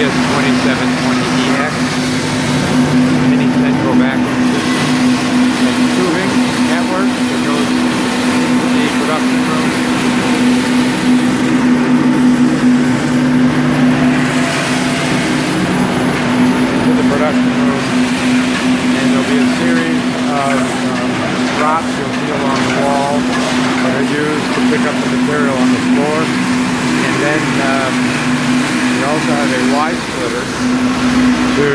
ES2720EX mini central vacuum system and tubing network that goes into the production room. Into the production room, and there'll be a series of drops you'll see along the wall that are used to pick up the material on the floor. And then we also have a Y splitter to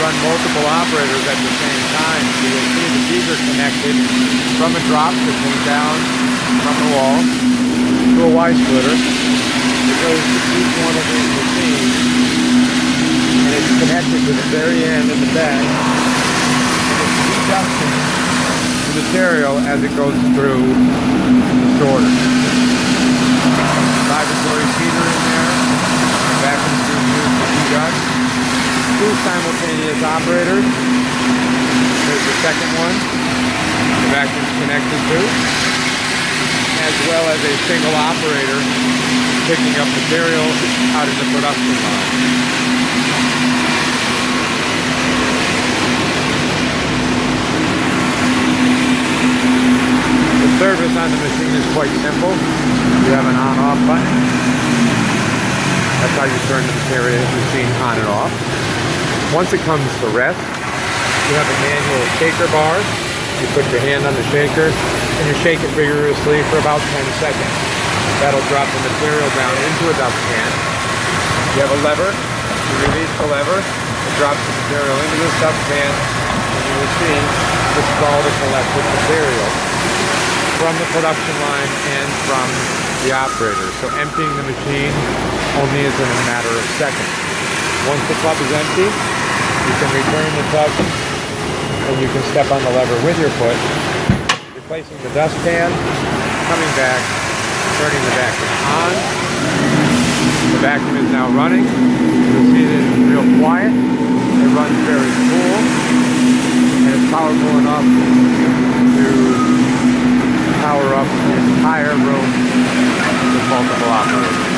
run multiple operators at the same time. So you'll see that these are connected from a drop that comes down from the wall to a Y splitter. It goes to each one of these machines, and it's connected to the very end of the bag, and it's reducting the material as it goes through the sorter. Vibratory feeder in there, the vacuum being used to heat up. Two simultaneous operators. There's the second one the vacuum's connected to, as well as a single operator picking up material out of the production line. The service on the machine is quite simple. You have an on-off button. That's how you turn the machine on and off. Once it comes to rest, you have a manual shaker bar. You put your hand on the shaker and you shake it vigorously for about 10 seconds. That'll drop the material down into a dust pan. You have a lever. You release the lever. It drops the material into this dust pan, and you will see this is all the collected material from the production line and from the operator. So emptying the machine only is in a matter of seconds. Once the tub is empty, you can return the tub and you can step on the lever with your foot, replacing the dust pan, coming back, turning the vacuum on. The vacuum is now running. You'll see that it's real quiet. It runs very cool, and it's powerful enough to power up the entire room with multiple operators.